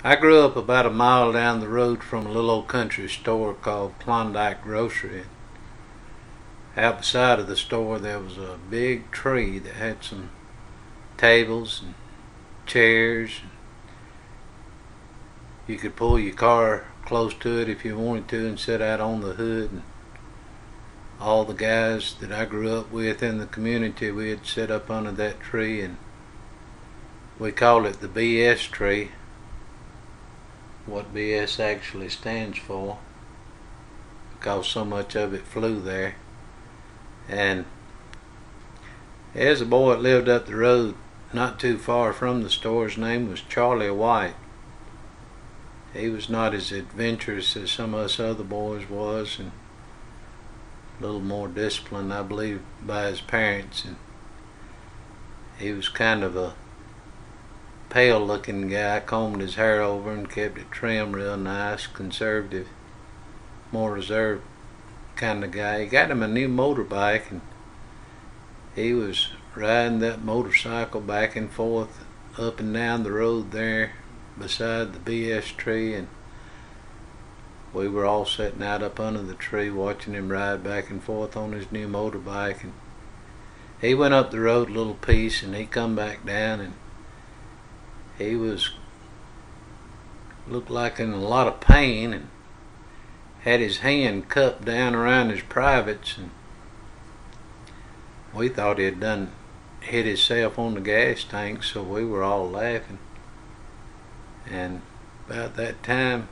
I grew up about a mile down the road from a little old country store called Klondike Grocery. Out beside of the store there was a big tree that had some tables and chairs. You could pull your car close to it if you wanted to and sit out on the hood. And all the guys that I grew up with in the community, we'd sit up under that tree, and we called it the BS tree. What BS actually stands for, because so much of it flew there. And there's a boy that lived up the road not too far from the store. His name was Charlie White. He was not as adventurous as some of us other boys was, and a little more disciplined, I believe, by his parents. And he was kind of a pale looking guy, combed his hair over and kept it trimmed real nice, conservative, more reserved kind of guy. He got him a new motorbike, and he was riding that motorcycle back and forth up and down the road there beside the BS tree, and we were all sitting out up under the tree watching him ride back and forth on his new motorbike. And he went up the road a little piece and he come back down, and he looked like in a lot of pain and had his hand cupped down around his privates, and we thought he had done hit himself on the gas tank, so we were all laughing. And about that time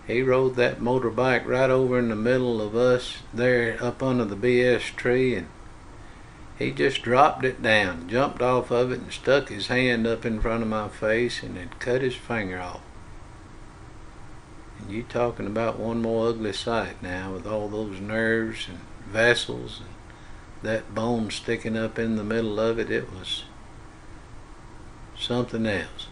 he rode that motorbike right over in the middle of us there up under the BS tree, and he just dropped it down, jumped off of it, and stuck his hand up in front of my face and had cut his finger off. And you talking about one more ugly sight now, with all those nerves and vessels and that bone sticking up in the middle of it. It was something else.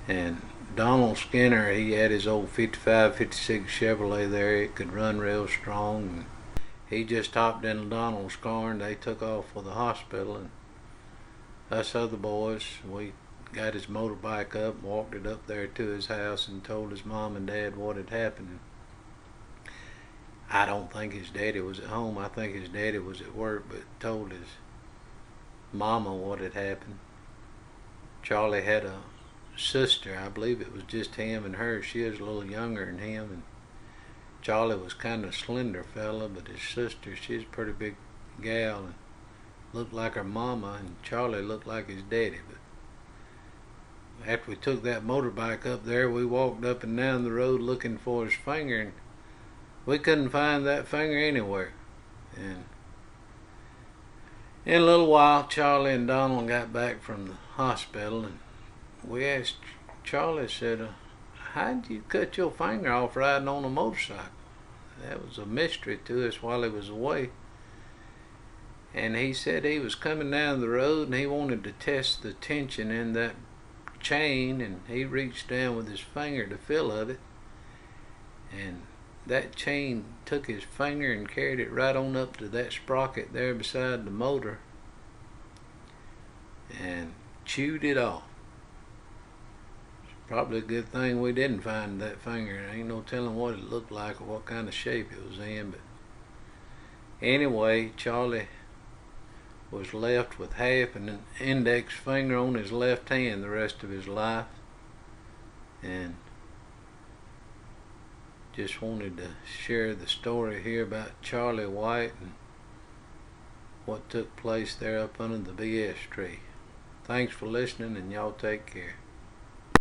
And Donald Skinner, he had his old 55, 56 Chevrolet there. It could run real strong. He just hopped in Donald's car and they took off for the hospital, and us other boys, we got his motorbike up and walked it up there to his house and told his mom and dad what had happened. I don't think his daddy was at home. I think his daddy was at work, but told his mama what had happened. Charlie had a sister. I believe it was just him and her. She was a little younger than him, and Charlie was kind of a slender fella, but his sister, she's a pretty big gal and looked like her mama, and Charlie looked like his daddy. But after we took that motorbike up there, we walked up and down the road looking for his finger, and we couldn't find that finger anywhere. And in a little while, Charlie and Donald got back from the hospital, and we asked Charlie, said, how'd you cut your finger off riding on a motorcycle? That was a mystery to us while he was away. And he said he was coming down the road and he wanted to test the tension in that chain, and he reached down with his finger to feel of it, and that chain took his finger and carried it right on up to that sprocket there beside the motor and chewed it off. Probably a good thing we didn't find that finger. There ain't no telling what it looked like or what kind of shape it was in. But anyway, Charlie was left with half an index finger on his left hand the rest of his life. And just wanted to share the story here about Charlie White and what took place there up under the BS tree. Thanks for listening, and y'all take care.